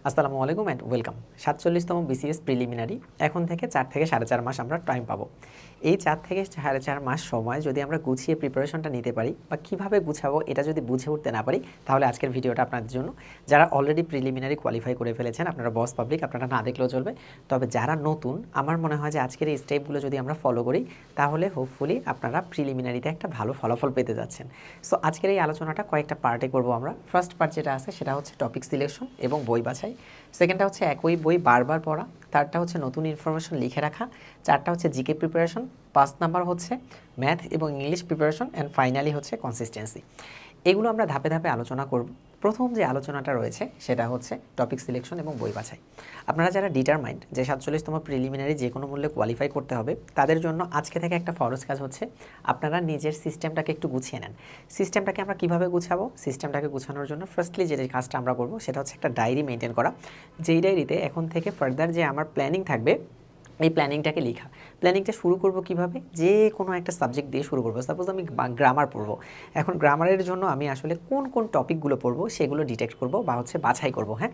আসসালামু আলাইকুম and welcome. 47তম BCS preliminary এখন থেকে 4 থেকে 4.5 মাস আমরা টাইম পাবো। এই 4 থেকে 4.5 মাস সময় যদি আমরা গুছিয়ে প্রিপারেশনটা নিতে পারি বা কীভাবে গুছাবো এটা যদি বুঝে উঠতে না পারি, তাহলে আজকের ভিডিওটা আপনাদের জন্য। যারা অলরেডি প্রিলিমিনারি কোয়ালিফাই করে ফেলেছেন আপনারা বস পাবলিক, আপনারা না দেখলেও চলবে। তবে যারা নতুন, আমার মনে হয় যে আজকের এই স্টেপগুলো যদি আমরা ফলো করি তাহলে হোপফুলি আপনারা প্রিলিমিনারিতে একটা ভালো ফলাফল পেতে যাচ্ছেন। সো আজকের এই আলোচনাটা কয়েকটা পার্টে করব আমরা। ফার্স্ট পার্ট যেটা আছে সেটা হচ্ছে টপিক সিলেকশন এবং বই বাছাই। সেকেন্ডটা হচ্ছে একই বই বারবার পড়া। থার্ডটা হচ্ছে নতুন ইনফরমেশন লিখে রাখা। চারটা হচ্ছে জিকে প্রিপারেশন। 5 নাম্বার হচ্ছে ম্যাথ এবং ইংলিশ প্রিপারেশন। অ্যান্ড ফাইনালি হচ্ছে কনসিস্টেন্সি। এগুলো আমরা ধাপে ধাপে আলোচনা করব। প্রথম যে আলোচনাটা রয়েছে সেটা হচ্ছে টপিক সিলেকশন এবং বই বাছাই। আপনারা যারা ডিটারমাইন্ড যে 47তম প্রিলিমিনারি যে কোনো মূল্যে কোয়ালিফাই করতে হবে, তাদের জন্য আজকে থেকে একটা ফরজ কাজ হচ্ছে আপনারা নিজের সিস্টেমটাকে একটু গুছিয়ে নেন। সিস্টেমটাকে আমরা কীভাবে গুছাবো? সিস্টেমটাকে গুছানোর জন্য ফার্স্টলি যে কাজটা আমরা করব সেটা হচ্ছে একটা ডায়েরি মেনটেন করা। যেই ডায়েরিতে এখন থেকে ফার্দার যে আমার প্ল্যানিং থাকবে, এই প্ল্যানিংটাকে লেখা। প্ল্যানিংটা শুরু করব কিভাবে? যে কোনো একটা সাবজেক্ট দিয়ে শুরু করব। সাপোজ আমি গ্রামার পড়বো। এখন গ্রামারের জন্য আমি আসলে কোন কোন টপিকগুলো পড়বো সেগুলো ডিটেক্ট করব বা হচ্ছে বাছাই করব। হ্যাঁ,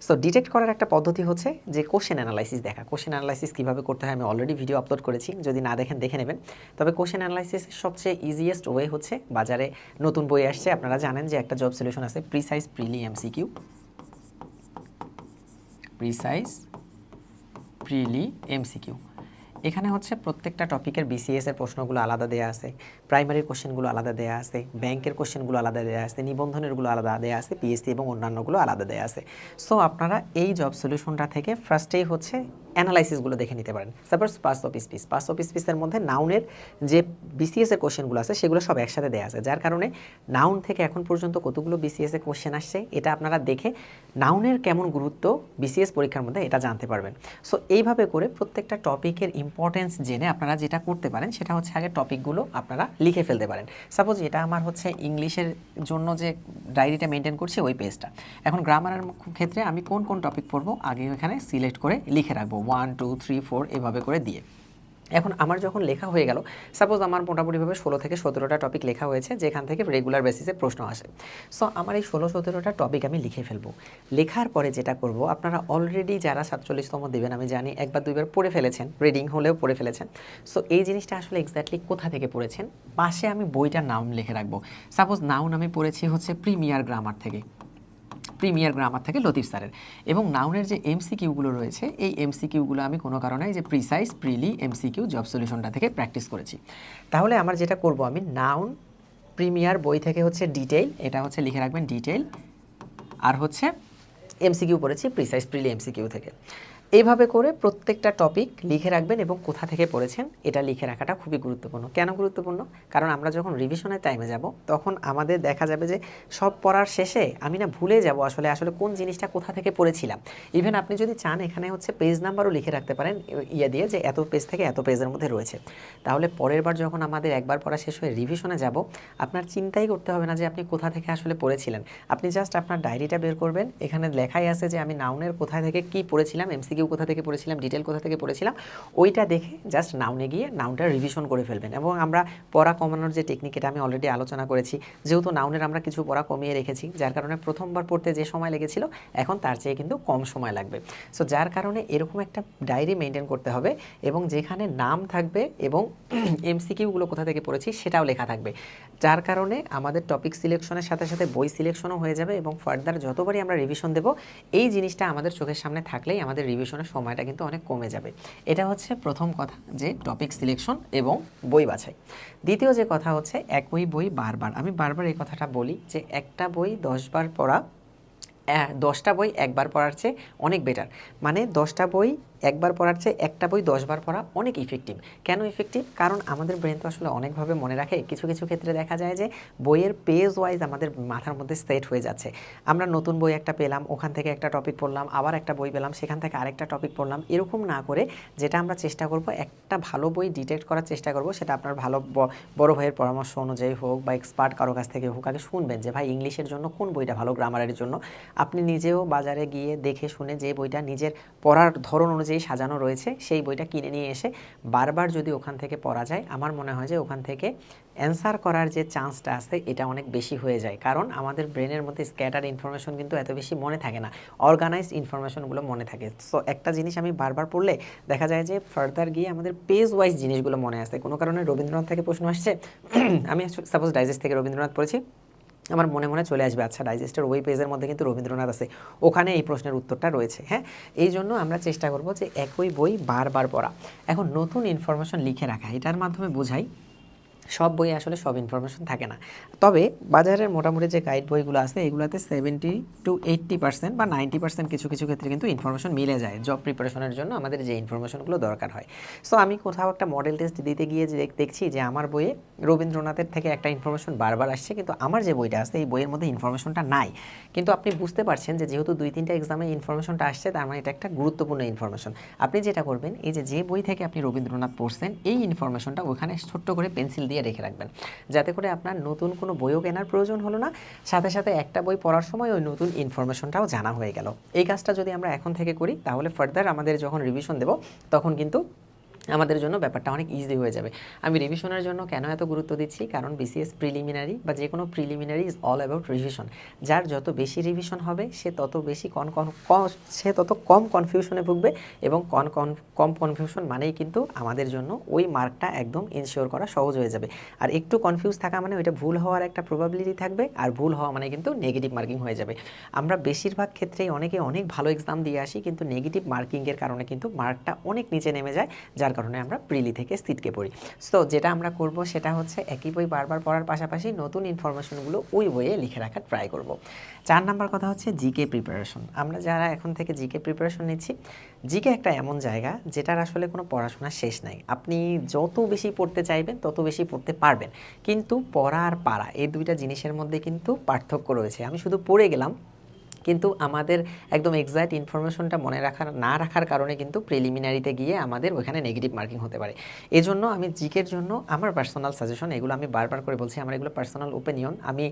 সো ডিটেক্ট করার একটা পদ্ধতি হচ্ছে যে কোশ্চেন অ্যানালাইসিস দেখা। কোশ্চেন অ্যানালাইসিস কীভাবে করতে হয় আমি অলরেডি ভিডিও আপলোড করেছি, যদি না দেখেন দেখে নেবেন। তবে কোশ্চেন অ্যানালাইসিসের সবচেয়ে ইজিয়েস্ট ওয়ে হচ্ছে, বাজারে নতুন বই আসছে, আপনারা জানেন যে একটা জব সলিউশন আছে প্রিসাইজ প্রিলি এমসিকিউ। প্রিসাইজ প্রিলি এমসিকিউ। এখানে হচ্ছে প্রত্যেকটা টপিকের বিসিএস এর প্রশ্নগুলো আলাদা দেয়া আছে, প্রাইমারির কোশ্চেনগুলো আলাদা দেয়া আছে, ব্যাংকের কোশ্চেনগুলো আলাদা দেয়া আছে, নিবন্ধনেরগুলো আলাদা দেয়া আছে, পিএসসি এবং অন্যান্যগুলো আলাদা দেয়া আছে। সো আপনারা এই জব সলিউশনটা থেকে ফার্স্টেই হচ্ছে অ্যানালাইসিসগুলো দেখে নিতে পারেন। Suppose pass office piece, pass office পিসের মধ্যে নাউনের যে বিসিএস এর কোশ্চেনগুলো আছে সেগুলো সব একসাথে দেয়া আছে, যার কারণে নাউন থেকে এখন পর্যন্ত কতগুলো বিসিএস এর কোশ্চেন আসছে এটা আপনারা দেখে নাউনের কেমন গুরুত্ব বিসিএস পরীক্ষার মধ্যে এটা জানতে পারবেন। সো এইভাবে করে প্রত্যেকটা টপিকের ইম্পর্টেন্স জেনে আপনারা যেটা করতে পারেন সেটা হচ্ছে আগে টপিকগুলো আপনারা লিখে ফেলতে পারেন। সাপোজ এটা আমার হচ্ছে ইংলিশের জন্য যে ডায়েরিটা মেনটেন করছি ওই পেজটা। এখন গ্রামারের ক্ষেত্রে আমি কোন কোন টপিক পড়বো আগে এখানে সিলেক্ট করে লিখে রাখবো 1 2 3 4 এভাবে করে দিয়ে। এখন আমার যখন লেখা হয়ে গেল, সাপোজ আমার মোটামুটিভাবে 16 থেকে 17টা টপিক লেখা হয়েছে যেখান থেকে রেগুলার বেসিসে প্রশ্ন আসে। সো আমার এই 16-17টা টপিক আমি লিখে ফেলবো। লেখার পরে যেটা করব, আপনারা অলরেডি যারা 47তম দেবেন আমি জানি একবার দুইবার পড়ে ফেলেছেন, রিডিং হলেও পড়ে ফেলেছেন। সো এই জিনিসটা আসলে এক্স্যাক্টলি কোথা থেকে পড়েছেন, পাশে আমি বইটার নাম লিখে রাখবো। সাপোজ নাউন আমি পড়েছি হচ্ছে প্রিমিয়ার গ্রামার থেকে, প্রিমিয়ার গ্রামার থেকে লতিফ স্যারের। এবং নাউনের যে এমসিকিউগুলো রয়েছে এই এমসিকিউগুলো আমি কোনো কারণে যে প্রিসাইজ প্রিলি এমসিকিউ জব সলিউশনটা থেকে প্র্যাকটিস করেছি। তাহলে আমার যেটা করব, আমি নাউন প্রিমিয়ার বই থেকে হচ্ছে ডিটেইল, এটা হচ্ছে লিখে রাখবেন ডিটেইল, আর হচ্ছে এমসিকিউ পড়েছি প্রিসাইজ প্রিলি এমসিকিউ থেকে। এইভাবে করে প্রত্যেকটা টপিক লিখে রাখবেন এবং কোথা থেকে পড়েছেন এটা লিখে রাখাটা খুবই গুরুত্বপূর্ণ। কেন গুরুত্বপূর্ণ? কারণ আমরা যখন রিভিশনের টাইমে যাব তখন আমাদের দেখা যাবে যে সব পড়ার শেষে আমি না ভুলে যাব আসলে আসলে কোন জিনিসটা কোথা থেকে পড়েছিলাম। ইভেন আপনি যদি চান এখানে হচ্ছে পেজ নাম্বারও লিখে রাখতে পারেন ইয়ে দিয়ে, যে এত পেজ থেকে এত পেজের মধ্যে রয়েছে। তাহলে পরের বার যখন আমাদের একবার পড়া শেষ হয়ে রিভিশনে যাব, আপনার চিন্তাই করতে হবে না যে আপনি কোথা থেকে আসলে পড়েছিলেন। আপনি জাস্ট আপনার ডায়েরিটা বের করবেন, এখানে লেখাই আছে যে আমি নাউনের কোথায় থেকে কী পড়েছিলাম, এমসিকিউ কোথা থেকে পড়েছিলাম, ডিটেল কোথা থেকে পড়েছিলাম, ওইটা দেখে জাস্ট নাউনে গিয়ে নাউনটা রিভিশন করে ফেলবেন। এবং আমরা পড়া কমানোর যে টেকনিক এটা আমি অলরেডি আলোচনা করেছি। যেহেতু নাউনের আমরা কিছু পড়া কমিয়ে রেখেছি, যার কারণে প্রথমবার পড়তে যে সময় লেগেছিল এখন তার চেয়ে কিন্তু কম সময় লাগবে। সো যার কারণে এরকম একটা ডায়েরি মেনটেন করতে হবে এবং যেখানে নাম থাকবে এবং এমসিকিউগুলো কোথা থেকে পড়েছি সেটাও লেখা থাকবে। যার কারণে আমাদের টপিক সিলেকশনের সাথে সাথে বই সিলেকশনও হয়ে যাবে এবং ফার্দার যতবারই আমরা রিভিশন দেব এই জিনিসটা আমাদের চোখের সামনে থাকলেই আমাদের রিভিশনের সময়টা কিন্তু অনেক কমে যাবে। এটা হচ্ছে প্রথম কথা, যে টপিক সিলেকশন এবং বই বাছাই। দ্বিতীয় যে কথা হচ্ছে একই বই বারবার। আমি বারবার এই কথাটা বলি যে একটা বই 10 বার পড়া 10টা বই একবার পড়ার চেয়ে অনেক বেটার। মানে 10টা বই একবার পড়ার চেয়ে একটা বই 10 বার পড়া অনেক ইফেক্টিভ। কেন ইফেক্টিভ? কারণ আমাদের ব্রেন তো আসলে অনেকভাবে মনে রাখে। কিছু কিছু ক্ষেত্রে দেখা যায় যে বইয়ের পেজ ওয়াইজ আমাদের মাথার মধ্যে সেট হয়ে যাচ্ছে। আমরা নতুন বই একটা পেলাম, ওখান থেকে একটা টপিক পড়লাম, আবার একটা বই পেলাম, সেখান থেকে আরেকটা টপিক পড়লাম। এরকম না করে যেটা আমরা চেষ্টা করব, একটা ভালো বই ডিটেক্ট করার চেষ্টা করব, সেটা আপনার ভালো বড় ভাইয়ের পরামর্শ অনুযায়ী হোক বা এক্সপার্ট কারো কাছ থেকে হোক, আগে শুনবেন যে ভাই ইংলিশের জন্য কোন বইটা ভালো, গ্রামারের জন্য। আপনি নিজেও বাজারে গিয়ে দেখে শুনে যে বইটা নিজের পড়ার ধরন অনুযায়ী যেই সাজানো রয়েছে সেই বইটা কিনে নিয়ে এসে বারবার যদি ওখান থেকে পড়া যায়, আমার মনে হয় যে ওখান থেকে অ্যান্সার করার যে চান্সটা আছে এটা অনেক বেশি হয়ে যায়। কারণ আমাদের ব্রেনের মধ্যে স্ক্যাটার ইনফরমেশন কিন্তু এত বেশি মনে থাকে না, অর্গানাইজড ইনফরমেশনগুলো মনে থাকে। সো একটা জিনিস আমি বারবার পড়লে দেখা যায় যে ফার্দার গিয়ে আমাদের পেজ ওয়াইজ জিনিসগুলো মনে আসে। কোনো কারণে রবীন্দ্রনাথ থেকে প্রশ্ন আসছে, আমি সাপোজ ডাইজেস্ট থেকে রবীন্দ্রনাথ পড়েছি, আমার মনে মনে চলে আসবে আচ্ছা ডাইজেস্টের ওই পেজের মধ্যে কিন্তু রবীন্দ্রনাথ আছে, ওখানে এই প্রশ্নের উত্তরটা রয়েছে। হ্যাঁ, এই জন্য আমরা চেষ্টা করব যে একই বই বারবার পড়া। এখন নতুন ইনফরমেশন লিখে রাখা, এটার মাধ্যমে বোঝাই সব বইয়ে আসলে সব ইনফরমেশন থাকে না। তবে বাজারের মোটামুটি যে গাইড বইগুলো আছে এগুলোতে 70 to 80% বা 90% কিছু কিছু ক্ষেত্রে কিন্তু ইনফরমেশন মিলে যায় জব প্রিপারেশনের জন্য আমাদের যে ইনফরমেশনগুলো দরকার হয়। সো আমি কোথাও একটা মডেল টেস্ট দিতে গিয়ে যে দেখছি যে আমার বইয়ে রবীন্দ্রনাথের থেকে একটা ইনফরমেশন বারবার আসছে, কিন্তু আমার যে বইটা আছে এই বইয়ের মধ্যে ইনফরমেশনটা নাই। কিন্তু আপনি বুঝতে পারছেন যে যেহেতু 2-3টা এক্সামে ইনফরমেশনটা আসছে, তার মানে এটা একটা গুরুত্বপূর্ণ ইনফরমেশন। আপনি যেটা করবেন, এই যে বই থেকে আপনি রবীন্দ্রনাথ পড়ছেন এই ইনফরমেশনটা ওখানে ছোট্ট করে পেন্সিল দিয়ে রেখে রাখবেন, যাতে করে আপনার নতুন কোনো বইও কেনার প্রয়োজন হলো না, সাথে সাথে একটা বই পড়ার সময় ওই নতুন ইনফরমেশনটাও জানা হয়ে গেল। এই কাজটা যদি আমরা এখন থেকে করি তাহলে ফার্দার আমাদের যখন রিভিশন দেব তখন কিন্তু আমাদের জন্য ব্যাপারটা অনেক ইজি হয়ে যাবে। আমি রিভিশনের জন্য কেন এত গুরুত্ব দিচ্ছি, কারণ বিসিএস প্রিলিমিনারি বা যে কোনো preliminary is all about revision. যার যত বেশি রিভিশন হবে সে তত বেশি সে তত কম কনফিউশনে ভুগবে, এবং কম কনফিউশন মানেই কিন্তু আমাদের জন্য ওই মার্কটা একদম ইনশিওর করা সহজ হয়ে যাবে। আর একটু কনফিউজ থাকা মানে ওইটা ভুল হওয়ার একটা প্রবাবিলিটি থাকবে, আর ভুল হওয়া মানে কিন্তু নেগেটিভ মার্কিং হয়ে যাবে। আমরা বেশিরভাগ ক্ষেত্রেই অনেক ভালো এক্সাম দিয়ে আসি, কিন্তু নেগেটিভ মার্কিংয়ের কারণে কিন্তু মার্কটা অনেক নিচে নেমে যায়, যার কারণে আমরা প্রিলি থেকে ছিটকে পড়ি। সো যেটা আমরা করব সেটা হচ্ছে একই বই বারবার পড়ার পাশাপাশি নতুন ইনফরমেশনগুলো ওই বইয়ে লিখে রাখার ট্রাই করব। 4 নাম্বার কথা হচ্ছে জিকে প্রিপারেশন। আমরা যারা এখন থেকে জিকে প্রিপারেশন নিচ্ছি, জিকে একটা এমন জায়গা যেটার আসলে কোনো পড়াশোনা শেষ নাই। আপনি যত বেশি পড়তে চাইবেন তত বেশি পড়তে পারবেন, কিন্তু পড়া আর পারা এই দুইটা জিনিসের মধ্যে কিন্তু পার্থক্য রয়েছে। আমি শুধু পড়ে গেলাম, কিন্তু আমাদের একদম এক্সাক্ট ইনফরমেশনটা মনে না রাখার কারণে কিন্তু প্রিলিমিনারিতে গিয়ে আমাদের ওখানে নেগেটিভ মার্কিং হতে পারে। এজন্য আমি জিকের জন্য আমার পার্সোনাল সাজেশন, এগুলো আমি বারবার করে বলছি, আমার এগুলো পার্সোনাল ওপিনিয়ন। আমি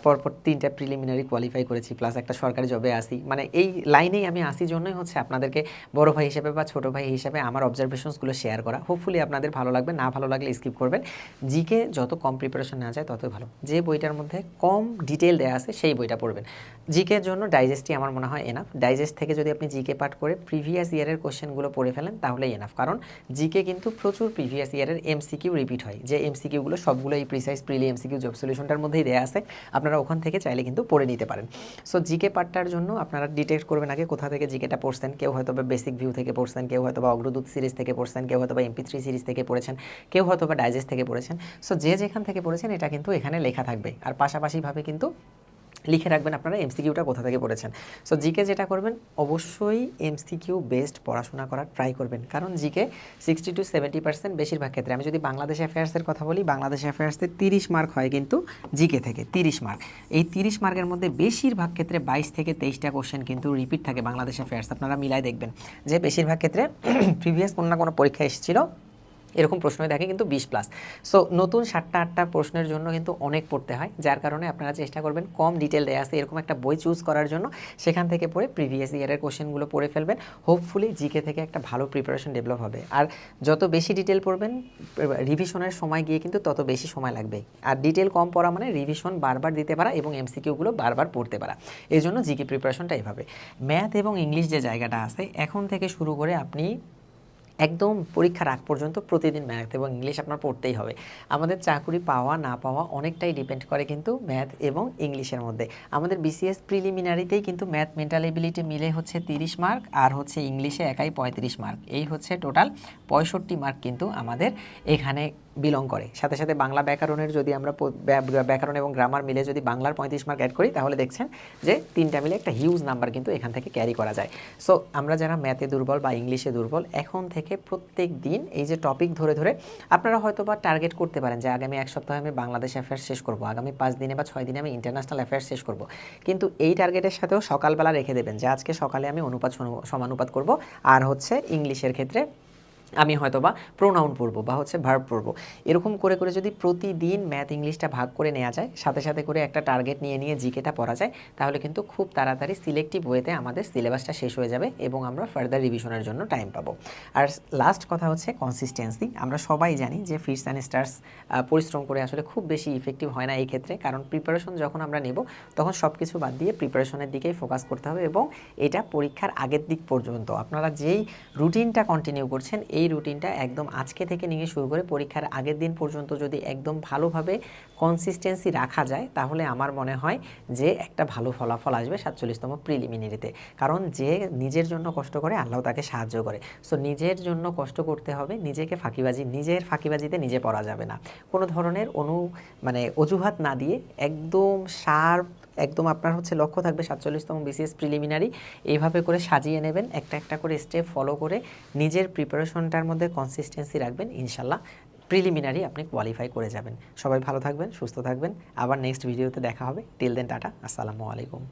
পরপর 3টা প্রিলিমিনারি কোয়ালিফাই করেছি, প্লাস একটা সরকারি জবে আসি, মানে এই লাইনেই আমি আসি জন্যই হচ্ছে আপনাদেরকে বড় ভাই হিসেবে বা ছোটো ভাই হিসেবে আমার অবজারভেশনসগুলো শেয়ার করা। হোপফুলি আপনাদের ভালো লাগবে, না ভালো লাগলে স্কিপ করবেন। জিকে যত কম প্রিপারেশন নেওয়া যায় ততই ভালো। যে বইটার মধ্যে কম ডিটেল দেওয়া আছে সেই বইটা পড়বেন। জিকের জন্য ডাইজেস্টই আমার মনে হয় এনাফ। ডাইজেস্ট থেকে যদি আপনি জিকে পাঠ করে প্রিভিয়াস ইয়ারের কোশ্চেনগুলো পড়ে ফেলেন তাহলেই এনাফ, কারণ জিকে কিন্তু প্রচুর প্রিভিয়াস ইয়ারের এমসিকিউ রিপিট হয়, যে এমসিকিউগুলো সবগুলো এই প্রিসাইজ প্রিলি এমসিকিউ জব সলিউশনটার মধ্যেই দেওয়া আছে, আপনারা ওখান থেকে চাইলে কিন্তু পড়ে নিতে পারেন। সো জিকে পাঠটার জন্য আপনারা ডিটেক্ট করবেন আগে কোথা থেকে জিকেটা পড়ছেন। কেউ হয়তো বা বেসিক ভিউ থেকে পড়ছেন, কেউ হয়তো বা অগ্রদূত সিরিজ থেকে পড়ছেন, কেউ হয়তো বা MP3 সিরিজ থেকে পড়েছেন, কেউ হয়তো বা ডাইজেস্ট থেকে পড়েছেন। সো যে যেখান থেকে পড়েছেন এটা কিন্তু এখানে লেখা থাকবে, আর পাশাপাশিভাবে কিন্তু লিখে রাখবেন আপনারা এমসিকিউটা কোথা থেকে পড়েছেন। সো জিকে যেটা করবেন, অবশ্যই এমসিকিউ বেসড পড়াশোনা করার ট্রাই করবেন, কারণ জিকে 60 to 70% বেশিরভাগ ক্ষেত্রে, আমি যদি বাংলাদেশ অ্যাফেয়ার্সের কথা বলি, বাংলাদেশ অ্যাফেয়ার্সে 30 মার্ক হয় কিন্তু জিকে থেকে 30 মার্ক। এই 30 মার্কের মধ্যে বেশিরভাগ ক্ষেত্রে 22 থেকে 23টা কোশ্চেন কিন্তু রিপিট থাকে বাংলাদেশ অ্যাফেয়ার্স। আপনারা মিলাই দেখবেন যে বেশিরভাগ ক্ষেত্রে প্রিভিয়াস কোনো না কোনো পরীক্ষা এসেছিল এরকম প্রশ্নই দেখে কিন্তু 20+। সো নতুন 7টা-8টা প্রশ্নের জন্য কিন্তু অনেক পড়তে হয়, যার কারণে আপনারা চেষ্টা করবেন কম ডিটেল দেওয়া আছে এরকম একটা বই চুজ করার জন্য, সেখান থেকে পড়ে প্রিভিয়াস ইয়ারের কোশ্চেনগুলো পড়ে ফেলবেন। হোপফুলি জিকে থেকে একটা ভালো প্রিপারেশন ডেভেলপ হবে। আর যত বেশি ডিটেল পড়বেন রিভিশনের সময় গিয়ে কিন্তু তত বেশি সময় লাগবে। আর ডিটেল কম পড়া মানে রিভিশন বারবার দিতে পারা এবং এমসিকিউগুলো বারবার পড়তে পারা। এই জন্য জিকে প্রিপারেশনটা এভাবে। ম্যাথ এবং ইংলিশ যে জায়গাটা আছে, এখন থেকে শুরু করে আপনি একদম পরীক্ষার আগ পর্যন্ত প্রতিদিন ম্যাথ এবং ইংলিশ আপনার পড়তেই হবে। আমাদের চাকরি পাওয়া না পাওয়া অনেকটাই ডিপেন্ড করে কিন্তু ম্যাথ এবং ইংলিশের মধ্যে। আমাদের বিসিএস প্রিলিমিনারিতেই কিন্তু ম্যাথ মেন্টাল এবিলিটি মিলে হচ্ছে 30 মার্ক, আর হচ্ছে ইংলিশে একাই 35 মার্ক। এই হচ্ছে টোটাল 65 মার্ক কিন্তু আমাদের এখানে বিলং করে। সাথে সাথে বাংলা ব্যাকরণের যদি আমরা ব্যাকরণ এবং গ্রামার মিলে যদি বাংলার 35 মার্ক অ্যাড করি, তাহলে দেখছেন যে 3টা মিলে একটা হিউজ নাম্বার কিন্তু এখান থেকে ক্যারি করা যায়। সো আমরা যারা ম্যাথে দুর্বল বা ইংলিশে দুর্বল, এখন থেকে প্রত্যেক দিন এই যে টপিক ধরে ধরে আপনারা হয়তো বা টার্গেট করতে পারেন যে আগামী 1 সপ্তাহে আমি বাংলাদেশ অ্যাফেয়ার্স শেষ করব, আগামী 5 দিনে বা 6 দিনে আমি ইন্টারন্যাশনাল অ্যাফেয়ার্স শেষ করব। কিন্তু এই টার্গেটের সাথেও সকালবেলা রেখে দেবেন যে আজকে সকালে আমি অনুপাত সমানুপাত করব, আর হচ্ছে ইংলিশের ক্ষেত্রে আমি হয়তো বা প্রোনাউন পড়বো বা হচ্ছে ভার্ব পড়বো। এরকম করে করে যদি প্রতিদিন ম্যাথ ইংলিশটা ভাগ করে নেওয়া যায়, সাথে সাথে করে একটা টার্গেট নিয়ে নিয়ে জিকেটা পড়া যায়, তাহলে কিন্তু খুব তাড়াতাড়ি সিলেক্টিভ ওয়েতে আমাদের সিলেবাসটা শেষ হয়ে যাবে এবং আমরা ফার্দার রিভিশনের জন্য টাইম পাবো। আর লাস্ট কথা হচ্ছে কনসিস্টেন্সি। আমরা সবাই জানি যে ফিটস অ্যান্ড স্টার্স পরিশ্রম করে আসলে খুব বেশি ইফেক্টিভ হয় না এই ক্ষেত্রে, কারণ প্রিপারেশন যখন আমরা নেব তখন সব কিছু বাদ দিয়ে প্রিপারেশনের দিকেই ফোকাস করতে হবে এবং এটা পরীক্ষার আগের দিক পর্যন্ত আপনারা যেই রুটিনটা কন্টিনিউ করছেন এই রুটিনটা একদম আজকে থেকে নিয়ে শুরু করে পরীক্ষার আগের দিন পর্যন্ত যদি একদম ভালোভাবে কনসিস্টেন্সি রাখা যায়, তাহলে আমার মনে হয় যে একটা ভালো ফলাফল আসবে 47তম প্রিলিমিনারিতে। কারণ যে নিজের জন্য কষ্ট করে আল্লাহ তাকে সাহায্য করে। সো নিজের জন্য কষ্ট করতে হবে, নিজের ফাঁকিবাজিতে নিজে পড়া যাবে না। কোনো ধরনের অজুহাত না দিয়ে একদম শার্প, একদম আপনার হচ্ছে লক্ষ্য থাকবে 47তম বিসিএস প্রিলিমিনারি, এইভাবে করে সাজিয়ে নেবেন, একটা একটা করে স্টেপ ফলো করে নিজের প্রিপারেশনটার মধ্যে কনসিস্টেন্সি রাখবেন, ইনশাল্লাহ প্রিলিমিনারি আপনি কোয়ালিফাই করে যাবেন। সবাই ভালো থাকবেন, সুস্থ থাকবেন, আবার নেক্সট ভিডিওতে দেখা হবে। টিল দেন টাটা, আসসালামু আলাইকুম।